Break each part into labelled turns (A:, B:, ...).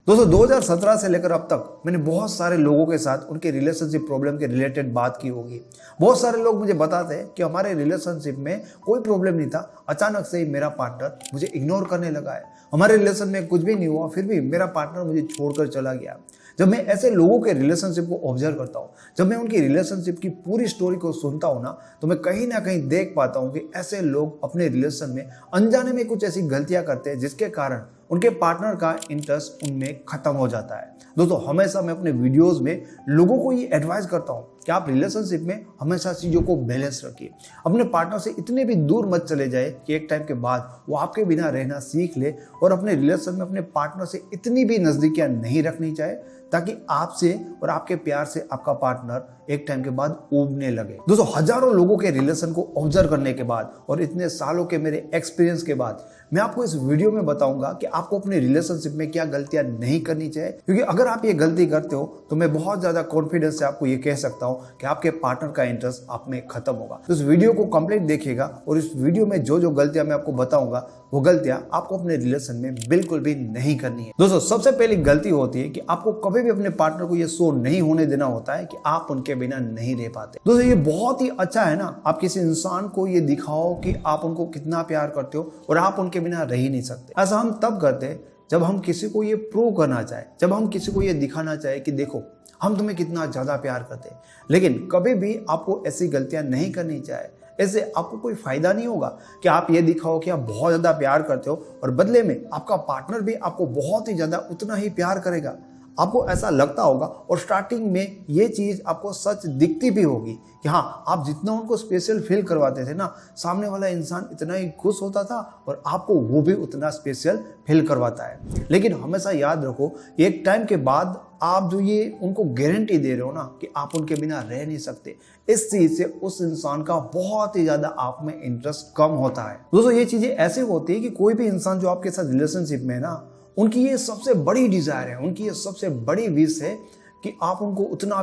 A: दोस्तों 2017 से लेकर अब तक मैंने बहुत सारे लोगों के साथ उनके रिलेशनशिप प्रॉब्लम के रिलेटेड बात की होगी। बहुत सारे लोग मुझे बताते हैं कि हमारे रिलेशनशिप में कोई प्रॉब्लम नहीं था, अचानक से ही मेरा पार्टनर मुझे इग्नोर करने लगा है। हमारे रिलेशन में कुछ भी नहीं हुआ, फिर भी मेरा पार्टनर मुझे छोड़कर चला गया। जब मैं ऐसे लोगों के रिलेशनशिप को ऑब्जर्व करता हूँ, जब मैं उनकी रिलेशनशिप की पूरी स्टोरी को सुनता हूँ तो मैं कहीं ना कहीं देख पाता हूँ कि ऐसे लोग अपने रिलेशन में अनजाने में कुछ ऐसी गलतियां करते हैं जिसके कारण उनके पार्टनर का इंटरेस्ट उनमें खत्म हो जाता है। दोस्तों हमेशा मैं अपने वीडियोस में लोगों को ये एडवाइस करता हूँ कि आप रिलेशनशिप में हमेशा चीज़ों को बैलेंस रखिए। अपने पार्टनर से इतने भी दूर मत चले जाए कि एक टाइम के बाद वो आपके बिना रहना सीख ले, और अपने रिलेशन में अपने पार्टनर से इतनी भी नज़दीकियाँ नहीं रखनी चाहिए ताकि आपसे और आपके प्यार से आपका पार्टनर एक टाइम के बाद ऊबने लगे। दोस्तों हजारों लोगों के रिलेशन को ऑब्जर्व करने के बाद और इतने सालों के मेरे एक्सपीरियंस के बाद मैं आपको इस वीडियो में बताऊंगा कि आपको अपने रिलेशनशिप में क्या गलतियां नहीं करनी चाहिए, क्योंकि अगर आप ये गलती करते हो तो मैं बहुत ज्यादा कॉन्फिडेंस से आपको ये कह सकता हूं कि आपके पार्टनर का इंटरेस्ट आप में खत्म होगा। तो इस वीडियो को कंप्लीट देखिएगा और इस वीडियो में जो जो गलतियां मैं आपको बताऊंगा वो गलतियां आपको अपने रिलेशन में बिल्कुल भी नहीं करनी है। दोस्तों सबसे पहली गलती होती है कि आपको कभी भी अपने पार्टनर को ये शो नहीं होने देना होता है कि आप उनके बिना नहीं रह पाते। दोस्तों ये बहुत ही अच्छा है ना, आप किसी इंसान को ये दिखाओ कि आप उनको कितना प्यार करते हो और आप उनके बिना रह ही नहीं सकते। ऐसा हम तब करते हैं जब हम किसी को ये प्रूव करना चाहे, जब हम किसी को ये दिखाना चाहे कि देखो हम तुम्हें कितना ज्यादा प्यार करते हैं। लेकिन कभी भी आपको ऐसी गलतियां नहीं करनी चाहिए। ऐसे आपको कोई फायदा नहीं होगा कि आप ये दिखाओ कि आप बहुत ज्यादा प्यार करते हो और बदले में आपका पार्टनर भी आपको बहुत ही ज्यादा उतना ही प्यार करेगा। आपको ऐसा लगता होगा और स्टार्टिंग में ये चीज आपको सच दिखती भी होगी कि हाँ, आप जितना उनको स्पेशल फील करवाते थे ना, सामने वाला इंसान इतना ही खुश होता था और आपको वो भी उतना स्पेशल फील करवाता है। लेकिन हमेशा याद रखो, एक टाइम के बाद आप जो ये उनको गारंटी दे रहे हो ना कि आप उनके बिना रह नहीं सकते, इस चीज से उस इंसान का बहुत ही ज्यादा आप में इंटरेस्ट कम होता है। दोस्तों ये चीजें ऐसे होती है कि कोई भी इंसान जो आपके साथ रिलेशनशिप में है ना, उनकी ये सबसे बड़ी डिजायर है, उनकी ये सबसे बड़ी विश है कि आप उनको उतना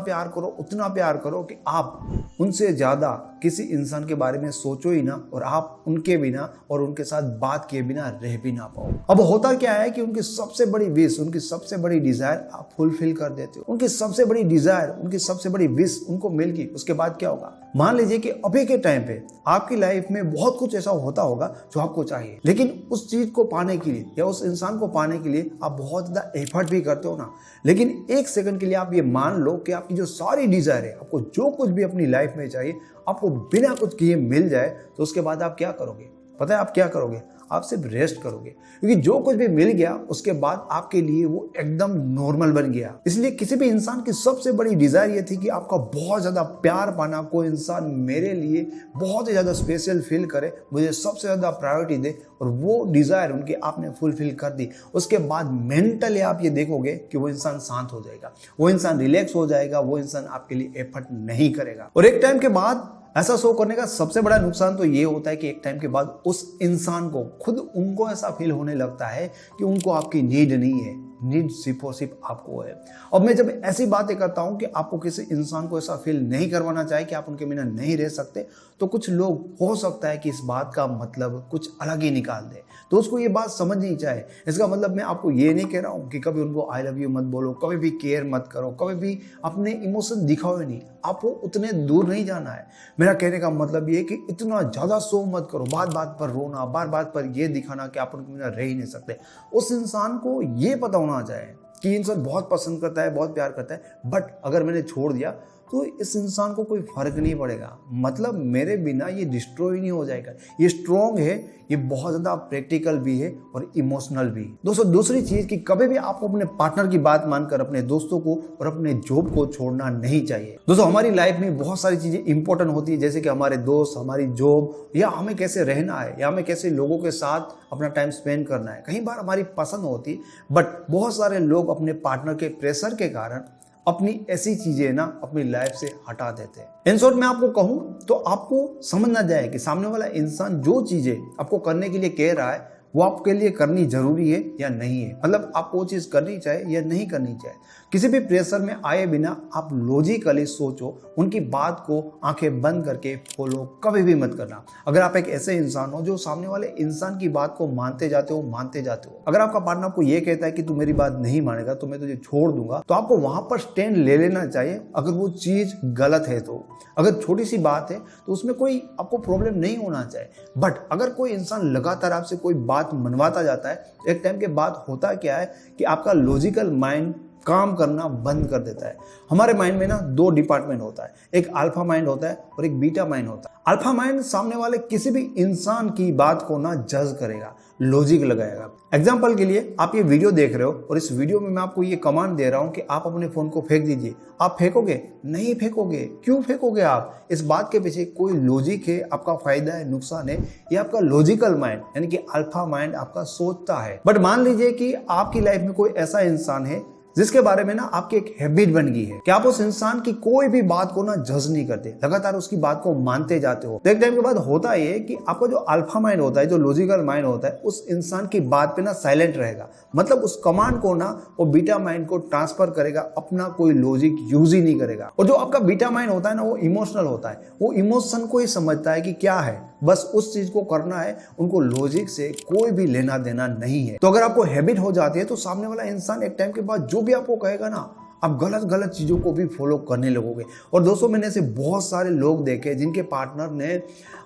A: प्यार करो कि आप उनसे ज्यादा किसी इंसान के बारे में सोचो ही ना और आप उनके बिना और उनके साथ बात किए बिना रह भी ना पाओ। अब होता क्या है कि उनकी सबसे बड़ी विश, उनकी सबसे बड़ी डिजायर आप फुलफिल कर देते हो। उनकी सबसे बड़ी डिजायर, उनकी सबसे बड़ी विश उनको मिल गई, उसके बाद क्या होगा? मान लीजिए कि अभी के टाइम पे आपकी लाइफ में बहुत कुछ ऐसा होता होगा जो आपको चाहिए, लेकिन उस चीज को पाने के लिए या उस इंसान को पाने के लिए आप बहुत ज्यादा एफर्ट भी करते हो ना, लेकिन एक सेकंड के लिए आप ये मान लो कि आपकी जो सारी डिजायर है, आपको जो कुछ भी अपनी लाइफ में चाहिए, आपको बिना कुछ किए मिल जाए, तो उसके बाद आप क्या करोगे? पता है आप क्या करोगे? आप सिर्फ रेस्ट करोगे, क्योंकि जो कुछ भी मिल गया उसके बाद आपके लिए वो एकदम नॉर्मल बन गया। इसलिए किसी भी इंसान की सबसे बड़ी डिजायर ये थी कि आपका बहुत ज्यादा प्यार पाना, कोई इंसान मेरे लिए बहुत ही ज्यादा स्पेशल फील करे, मुझे सबसे ज्यादा प्रायोरिटी दे, और वो डिजायर उनकी आपने फुलफिल कर दी। उसके बाद मेंटली आप ये देखोगे कि वो इंसान शांत हो जाएगा, वो इंसान रिलैक्स हो जाएगा, वो इंसान आपके लिए एफर्ट नहीं करेगा। और एक टाइम के बाद ऐसा शो करने का सबसे बड़ा नुकसान तो ये होता है कि एक टाइम के बाद उस इंसान को खुद उनको ऐसा फील होने लगता है कि उनको आपकी नीड नहीं है, नीड सिर्फ और सिर्फ आपको है। अब मैं जब ऐसी बातें करता हूं कि आपको किसी इंसान को ऐसा फील नहीं करवाना चाहिए कि आप उनके बिना नहीं रह सकते, तो कुछ लोग हो सकता है कि इस बात का मतलब कुछ अलग ही निकाल दे, तो उसको ये बात समझनी चाहिए। इसका मतलब मैं आपको ये नहीं कह रहा हूं कि कभी उनको आई लव यू मत बोलो, कभी भी केयर मत करो, कभी भी अपने इमोशन दिखाओ नहीं, आपको उतने दूर नहीं जाना है। मेरा कहने का मतलब ये कि इतना ज्यादा शो मत करो, बात बात पर रोना, बार बात पर ये दिखाना कि आप उनके बिना रह ही नहीं सकते। उस इंसान को ये पता होना चाहिए कि इंसान बहुत पसंद करता है, बहुत प्यार करता है, बट अगर मैंने छोड़ दिया तो इस इंसान को कोई फर्क नहीं पड़ेगा, मतलब मेरे बिना ये डिस्ट्रॉय नहीं हो जाएगा। ये स्ट्रॉन्ग है, ये बहुत ज्यादा प्रैक्टिकल भी है और इमोशनल भी। दोस्तों दूसरी चीज कि कभी भी आपको अपने पार्टनर की बात मानकर अपने दोस्तों को और अपने जॉब को छोड़ना नहीं चाहिए। दोस्तों हमारी लाइफ में बहुत सारी चीजें इंपॉर्टेंट होती है, जैसे कि हमारे दोस्त, हमारी जॉब, या हमें कैसे रहना है, या हमें कैसे लोगों के साथ अपना टाइम स्पेंड करना है। कई बार हमारी पसंद होती है, बट बहुत सारे लोग अपने पार्टनर के प्रेशर के कारण अपनी ऐसी चीजें ना अपनी लाइफ से हटा देते हैं। इन शॉर्ट मैं आपको कहूं तो आपको समझना जाए कि सामने वाला इंसान जो चीजें आपको करने के लिए कह रहा है वो आपके लिए करनी जरूरी है या नहीं है, मतलब आपको वो चीज़ करनी चाहिए या नहीं करनी चाहिए। किसी भी प्रेशर में आए बिना आप लॉजिकली सोचो, उनकी बात को आंखें बंद करके फॉलो कभी भी मत करना। अगर आप एक ऐसे इंसान हो जो सामने वाले इंसान की बात को मानते जाते हो, अगर आपका पार्टनर आपको ये कहता है कि तू मेरी बात नहीं मानेगा तो मैं तुझे छोड़ दूंगा, तो आपको वहां पर स्टैंड ले लेना चाहिए। अगर वो चीज गलत है तो, अगर छोटी सी बात है तो उसमें कोई आपको प्रॉब्लम नहीं होना चाहिए। बट अगर कोई इंसान लगातार आपसे कोई बात मनवाता जाता है, एक टाइम के बाद होता क्या है कि आपका लॉजिकल माइंड काम करना बंद कर देता है। हमारे माइंड में ना दो डिपार्टमेंट होता है, एक अल्फा माइंड होता है और एक बीटा माइंड होता है। अल्फा माइंड सामने वाले किसी भी इंसान की बात को ना जज करेगा, लॉजिक लगाएगा। एग्जाम्पल के लिए आप ये वीडियो देख रहे हो और इस वीडियो में मैं आपको ये कमांड दे रहा हूं कि आप अपने फोन को फेंक दीजिए। आप फेंकोगे? नहीं फेंकोगे। क्यों फेंकोगे आप? इस बात के पीछे कोई लॉजिक है, आपका फायदा है, नुकसान है, ये आपका लॉजिकल माइंड यानी कि अल्फा माइंड आपका सोचता है। बट मान लीजिए कि आपकी लाइफ में कोई ऐसा इंसान है जिसके बारे में ना आपकी एक हैबिट बन गई है कि आप उस इंसान की कोई भी बात को ना जज नहीं करते, लगातार उसकी बात को मानते जाते हो। तो एक टाइम के बाद होता है कि आपका जो अल्फा माइंड होता है, जो लॉजिकल माइंड होता है, उस इंसान की बात पे ना साइलेंट रहेगा। मतलब उस कमांड को ना वो बीटा माइंड को ट्रांसफर करेगा, अपना कोई लॉजिक यूज ही नहीं करेगा। और जो आपका बीटा माइंड होता है ना, वो इमोशनल होता है, वो इमोशन को ही समझता है कि क्या है, बस उस चीज को करना है, उनको लॉजिक से कोई भी लेना देना नहीं है। तो अगर आपको हैबिट हो जाती है तो सामने वाला इंसान एक टाइम के बाद जो भी आपको कहेगा ना, आप गलत चीजों को भी फॉलो करने लगोगे। और दोस्तों, मैंने ऐसे बहुत सारे लोग देखे जिनके पार्टनर ने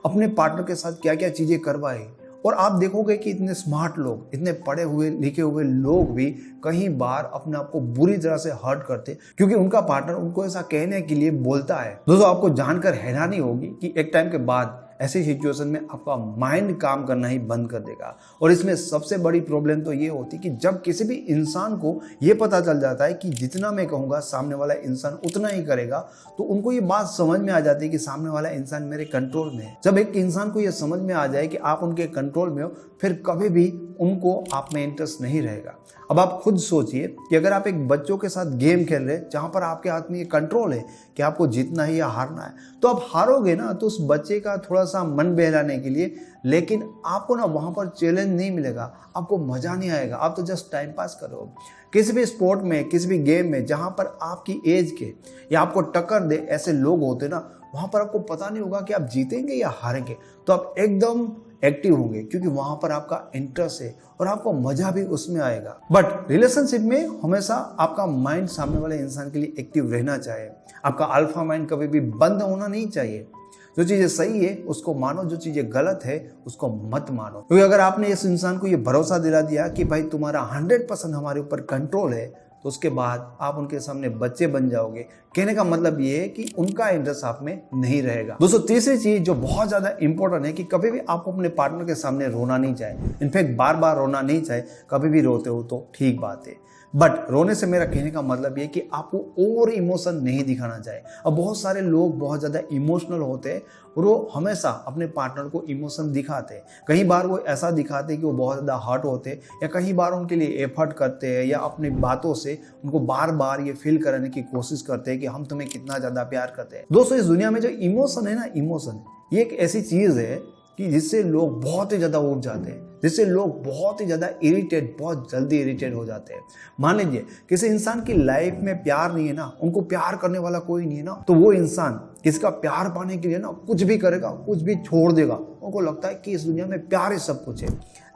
A: अपने पार्टनर के साथ क्या क्या चीजें करवाई, और आप देखोगे कि इतने स्मार्ट लोग, इतने पढ़े हुए लिखे हुए लोग भी कई बार अपने आप को बुरी तरह से हर्ट करते क्योंकि उनका पार्टनर उनको ऐसा कहने के लिए बोलता है। दोस्तों, आपको जानकर हैरानी होगी कि एक टाइम के बाद ऐसी सिचुएशन में आपका माइंड काम करना ही बंद कर देगा। और इसमें सबसे बड़ी प्रॉब्लम तो ये होती है कि जब किसी भी इंसान को ये पता चल जाता है कि जितना मैं कहूँगा सामने वाला इंसान उतना ही करेगा, तो उनको ये बात समझ में आ जाती है कि सामने वाला इंसान मेरे कंट्रोल में है। जब एक इंसान को ये समझ में आ जाए कि आप उनके कंट्रोल में हो, फिर कभी भी उनको आप में इंटरेस्ट नहीं रहेगा। अब आप खुद सोचिए कि अगर आप एक बच्चों के साथ गेम खेल रहे हैं जहां पर आपके हाथ में ये कंट्रोल है कि आपको जीतना है या हारना है, तो आप हारोगे ना तो उस बच्चे का थोड़ा सा मन बहलाने के लिए, लेकिन आपको ना वहां पर चैलेंज नहीं मिलेगा, आपको मजा नहीं आएगा, आप तो जस्ट टाइम पास करोगे। किसी भी स्पोर्ट में, किसी भी गेम में जहां पर आपकी एज के या आपको टक्कर दे ऐसे लोग होते ना, वहां पर आपको पता नहीं होगा कि आप जीतेंगे या हारेंगे, तो आप एकदम एक्टिव होंगे क्योंकि वहां पर आपका इंटरेस्ट है और आपको मजा भी उसमें आएगा। बट रिलेशनशिप में हमेशा आपका माइंड सामने वाले इंसान के लिए एक्टिव रहना चाहिए। आपका अल्फा माइंड कभी भी बंद होना नहीं चाहिए। जो चीजें सही है उसको मानो, जो चीजें गलत है उसको मत मानो। क्योंकि अगर आपने इस इंसान को ये भरोसा दिला दिया कि भाई तुम्हारा 100% हमारे ऊपर कंट्रोल है, तो उसके बाद आप उनके सामने बच्चे बन जाओगे। कहने का मतलब ये है कि उनका इंटरेस्ट आप में नहीं रहेगा। दोस्तों, तीसरी चीज जो बहुत ज्यादा इंपॉर्टेंट है कि कभी भी आपको अपने पार्टनर के सामने रोना नहीं चाहिए। इनफैक्ट बार बार रोना नहीं चाहिए। कभी भी रोते हो तो ठीक बात है, बट रोने से मेरा कहने का मतलब ये कि आपको ओवर इमोशन नहीं दिखाना चाहिए। अब बहुत सारे लोग बहुत ज़्यादा इमोशनल होते हैं और वो हमेशा अपने पार्टनर को इमोशन दिखाते हैं। कई बार वो ऐसा दिखाते हैं कि वो बहुत ज़्यादा हर्ट होते हैं, या कई बार उनके लिए एफर्ट करते हैं या अपनी बातों से उनको बार बार ये फील कराने की कोशिश करते हैं कि हम तुम्हें कितना ज़्यादा प्यार करते हैं। दोस्तों, इस दुनिया में जो इमोशन है ना, इमोशन ये एक ऐसी चीज़ है कि जिससे लोग बहुत ही ज़्यादा उठ जाते हैं, जिससे लोग बहुत ही ज़्यादा इरिटेट, बहुत जल्दी इरिटेट हो जाते हैं। मान लीजिए किसी इंसान की लाइफ में प्यार नहीं है ना, उनको प्यार करने वाला कोई नहीं है ना, तो वो इंसान किसका प्यार पाने के लिए ना कुछ भी करेगा, कुछ भी छोड़ देगा। उनको लगता है कि इस दुनिया में प्यार ही सब कुछ है।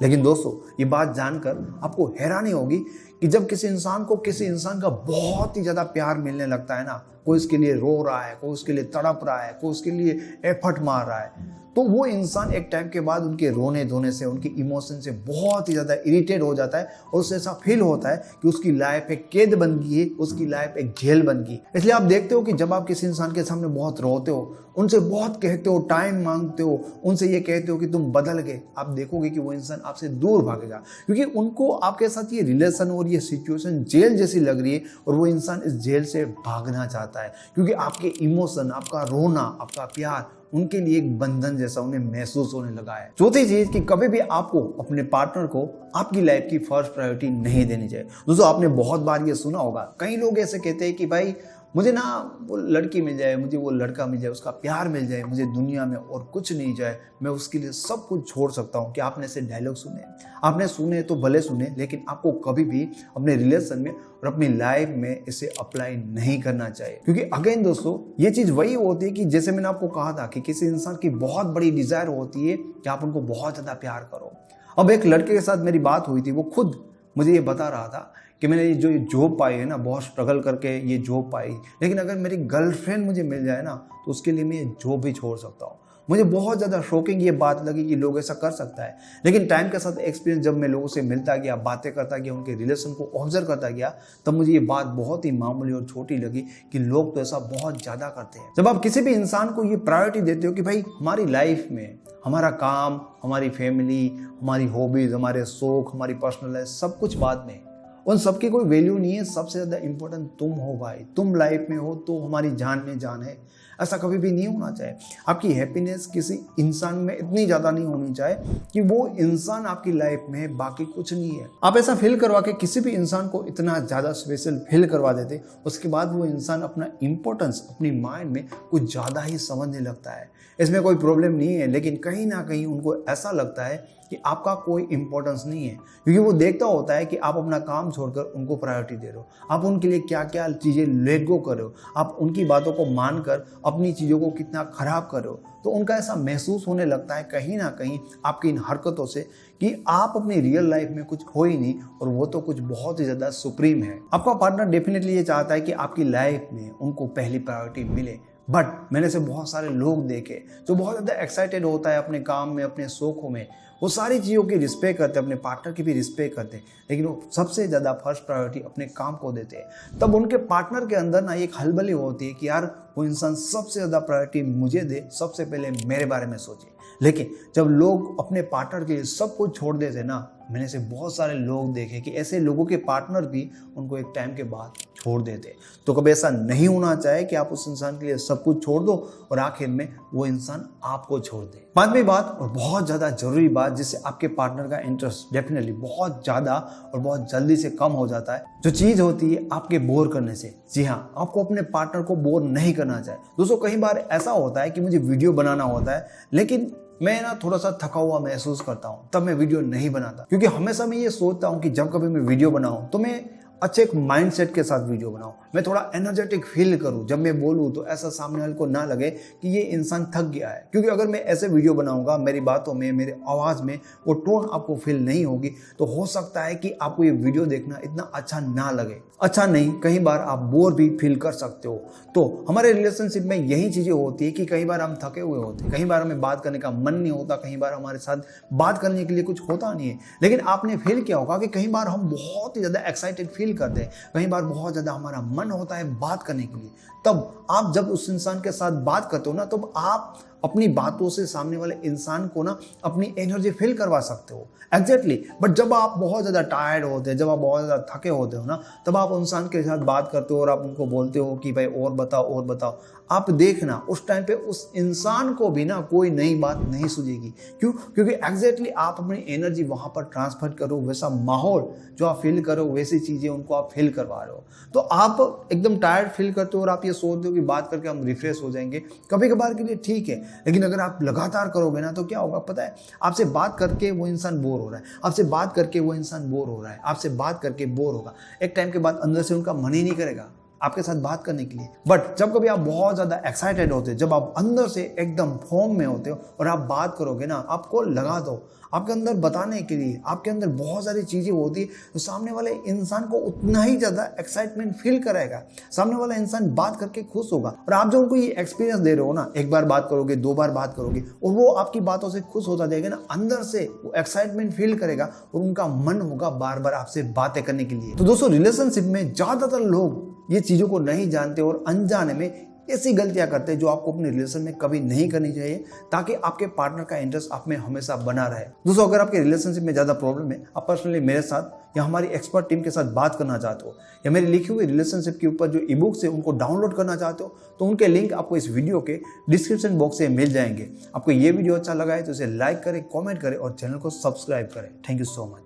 A: लेकिन दोस्तों, ये बात जानकर आपको हैरानी होगी कि जब किसी इंसान को किसी इंसान का बहुत ही ज़्यादा प्यार मिलने लगता है ना, कोई उसके लिए रो रहा है, कोई उसके लिए तड़प रहा है, कोई उसके लिए एफर्ट मार रहा है, तो वो इंसान एक टाइम के बाद उनके रोने धोने से, उनके इमोशन से बहुत ही ज़्यादा इरिटेट हो जाता है और उसे ऐसा फील होता है कि उसकी लाइफ एक कैद बन गई है, उसकी लाइफ एक जेल बन गई। इसलिए आप देखते हो कि जब आप किसी इंसान के सामने बहुत रोते हो, उनसे बहुत कहते हो, टाइम मांगते हो, उनसे ये कहते हो कि तुम बदल गए, आप देखोगे कि वो इंसान आपसे दूर भागेगा, क्योंकि उनको आपके साथ ये रिलेशन और ये सिचुएशन जेल जैसी लग रही है और वो इंसान इस जेल से भागना चाहता है, क्योंकि आपके इमोशन, आपका रोना, आपका प्यार उनके लिए एक बंधन जैसा उन्हें महसूस होने लगा है। चौथी चीज कि कभी भी आपको अपने पार्टनर को आपकी लाइफ की फर्स्ट प्रायोरिटी नहीं देनी चाहिए। दोस्तों, आपने बहुत बार ये सुना होगा, कई लोग ऐसे कहते हैं कि भाई मुझे ना वो लड़की मिल जाए, मुझे वो लड़का मिल जाए, उसका प्यार मिल जाए, मुझे दुनिया में और कुछ नहीं जाए, मैं उसके लिए सब कुछ छोड़ सकता हूँ। क्या आपने ऐसे डायलॉग सुने? आपने सुने तो भले सुने, लेकिन आपको कभी भी अपने रिलेशन में और अपनी लाइफ में इसे अप्लाई नहीं करना चाहिए। क्योंकि अगेन दोस्तों, ये चीज़ वही होती है कि जैसे मैंने आपको कहा था कि किसी इंसान की बहुत बड़ी डिज़ायर होती है कि आप उनको बहुत ज़्यादा प्यार करो। अब एक लड़के के साथ मेरी बात हुई थी, वो खुद मुझे ये बता रहा था कि मैंने ये जो जॉब पाई है ना, बहुत स्ट्रगल करके ये जॉब पाई, लेकिन अगर मेरी गर्लफ्रेंड मुझे मिल जाए ना तो उसके लिए मैं ये जॉब भी छोड़ सकता हूँ। मुझे बहुत ज़्यादा शॉकिंग ये बात लगी कि लोग ऐसा कर सकता है। लेकिन टाइम के साथ एक्सपीरियंस, जब मैं लोगों से मिलता गया, बातें करता गया, उनके रिलेशन को ऑब्जर्व करता गया, तब मुझे ये बात बहुत ही मामूली और छोटी लगी कि लोग तो ऐसा बहुत ज़्यादा करते हैं। जब आप किसी भी इंसान को ये प्रायोरिटी देते हो कि भाई हमारी लाइफ में हमारा काम, हमारी फैमिली, हमारी हॉबीज़, हमारे शौक, हमारी पर्सनल लाइफ, सब कुछ बाद में, उन सबकी कोई वैल्यू नहीं है। सबसे ज़्यादा इंपॉर्टेंट तुम हो भाई, तुम लाइफ में हो तो हमारी जान में जान है। ऐसा कभी भी नहीं होना चाहिए। आपकी हैप्पीनेस किसी इंसान में इतनी ज़्यादा नहीं होनी चाहिए कि वो इंसान आपकी लाइफ में है, बाकी कुछ नहीं है। आप ऐसा फील करवा के किसी भी इंसान को इतना ज़्यादा स्पेशल फील करवा देते, उसके बाद वो इंसान अपना इंपॉर्टेंस अपनी माइंड में कुछ ज़्यादा ही समझने लगता है। इसमें कोई प्रॉब्लम नहीं है, लेकिन कहीं ना कहीं उनको ऐसा लगता है कि आपका कोई इंपॉर्टेंस नहीं है, क्योंकि वो देखता होता है कि आप अपना काम छोड़कर उनको प्रायोरिटी दे रहे हो, आप उनके लिए क्या क्या चीज़ें लेट गो कर रहे हो, आप उनकी बातों को मानकर अपनी चीज़ों को कितना खराब कर रहे हो। तो उनका ऐसा महसूस होने लगता है कहीं ना कहीं आपकी इन हरकतों से कि आप अपनी रियल लाइफ में कुछ हो ही नहीं और वो तो कुछ बहुत ही ज़्यादा सुप्रीम है। आपका पार्टनर डेफिनेटली ये चाहता है कि आपकी लाइफ में उनको पहली प्रायोरिटी मिले, बट मैंने से बहुत सारे लोग देखे जो बहुत ज़्यादा एक्साइटेड होता है अपने काम में, अपने शौकों में, वो सारी चीज़ों की रिस्पेक्ट करते हैं, अपने पार्टनर की भी रिस्पेक्ट करते हैं, लेकिन वो सबसे ज़्यादा फर्स्ट प्रायोरिटी अपने काम को देते हैं। तब उनके पार्टनर के अंदर ना एक हलबली होती है कि यार वो इंसान सबसे ज़्यादा प्रायोरिटी मुझे दे, सबसे पहले मेरे बारे में सोचे। लेकिन जब लोग अपने पार्टनर के लिए सब कुछ छोड़ देते ना, मैंने से बहुत सारे लोग देखे कि ऐसे लोगों के पार्टनर भी उनको एक टाइम के बाद छोड़ देते। तो कभी ऐसा नहीं होना चाहिए कि आप उस इंसान के लिए सब कुछ छोड़ दो और आखिर में वो इंसान आपको छोड़ दे। पांचवी बात और बहुत ज़्यादा जरूरी बात, जिससे आपके पार्टनर का इंटरेस्ट डेफिनेटली बहुत ज़्यादा और बहुत जल्दी से कम हो जाता है, जो चीज़ होती है आपके बोर करने से। जी हाँ, आपको अपने पार्टनर को बोर नहीं करना चाहिए। दोस्तों, कई बार ऐसा होता है कि मुझे वीडियो बनाना होता है, लेकिन मैं ना थोड़ा सा थका हुआ महसूस करता हूँ, तब मैं वीडियो नहीं बनाता। क्योंकि हमेशा मैं ये सोचता हूँ कि जब कभी मैं वीडियो बनाऊँ तो मैं अच्छे एक माइंडसेट के साथ वीडियो बनाऊं, मैं थोड़ा एनर्जेटिक फील करूं। जब मैं बोलूं तो ऐसा सामने वाले को ना लगे कि ये इंसान थक गया है। क्योंकि अगर मैं ऐसे वीडियो बनाऊंगा, मेरी बातों में, मेरे आवाज़ में वो टोन आपको फील नहीं होगी, तो हो सकता है कि आपको ये वीडियो देखना इतना अच्छा ना लगे। अच्छा नहीं, कई बार आप बोर भी फील कर सकते हो। तो हमारे रिलेशनशिप में यही चीज़ें होती है कि कई बार हम थके हुए होते हैं, कई बार हमें बात करने का मन नहीं होता, कई बार हमारे साथ बात करने के लिए कुछ होता नहीं है। लेकिन आपने फील किया होगा कि कई बार हम बहुत ही ज़्यादा एक्साइटेड फील करते हैं, कई बार बहुत ज़्यादा हमारा मन होता है बात करने के लिए। तब आप जब उस इंसान के साथ बात करते हो ना, तब आप अपनी बातों से सामने वाले इंसान को ना अपनी एनर्जी फील करवा सकते हो। एग्जैक्टली। बट जब आप बहुत ज़्यादा टायर्ड होते हैं, जब आप बहुत ज़्यादा थके होते हो ना, तब आप इंसान के साथ बात करते हो और आप उनको बोलते हो कि भाई और बताओ। आप देखना उस टाइम पे उस इंसान को भी ना कोई नई बात नहीं सूझेगी। क्यों? क्योंकि एग्जैक्टली आप अपनी एनर्जी वहाँ पर ट्रांसफर करो, वैसा माहौल जो आप फील करो, वैसी चीज़ें उनको आप फील करवा रहे हो। तो आप एकदम टायर्ड फील करते हो और आप ये सोचते हो कि बात करके हम रिफ्रेश हो जाएंगे। कभी कभार के लिए ठीक है, लेकिन अगर आप लगातार करोगे ना तो क्या होगा पता है? आपसे बात करके वो इंसान बोर हो रहा है, आपसे बात करके वो इंसान बोर हो रहा है, आपसे बात करके बोर होगा। एक टाइम के बाद अंदर से उनका मन ही नहीं करेगा आपके साथ बात करने के लिए। बट जब कभी आप बहुत ज़्यादा एक्साइटेड होते हो, जब आप अंदर से एकदम फॉर्म में होते हो और आप बात करोगे ना, आपको लगा दो आपके अंदर बताने के लिए, आपके अंदर बहुत सारी चीज़ें होती है, तो सामने वाले इंसान को उतना ही ज़्यादा एक्साइटमेंट फील कराएगा। सामने वाला इंसान बात करके खुश होगा। और आप जो उनको ये एक्सपीरियंस दे रहे हो ना, एक बार बात करोगे, 2 बार बात करोगे और वो आपकी बातों से खुश होता जाएगा ना, अंदर से वो एक्साइटमेंट फील करेगा और उनका मन होगा बार बार आपसे बातें करने के लिए। तो दोस्तों, रिलेशनशिप में ज़्यादातर लोग ये चीज़ों को नहीं जानते और अनजाने में ऐसी गलतियां करते हैं जो आपको अपने रिलेशन में कभी नहीं करनी चाहिए, ताकि आपके पार्टनर का इंटरेस्ट आप में हमेशा बना रहे। दोस्तों, अगर आपके रिलेशनशिप में ज़्यादा प्रॉब्लम है, आप पर्सनली मेरे साथ या हमारी एक्सपर्ट टीम के साथ बात करना चाहते हो, या मेरी लिखी हुई रिलेशनशिप के ऊपर जो ई बुक्स है उनको डाउनलोड करना चाहते हो, तो उनके लिंक आपको इस वीडियो के डिस्क्रिप्शन बॉक्स से मिल जाएंगे। आपको ये वीडियो अच्छा लगा है तो इसे लाइक करें, कॉमेंट करें और चैनल को सब्सक्राइब करें। Thank you so much.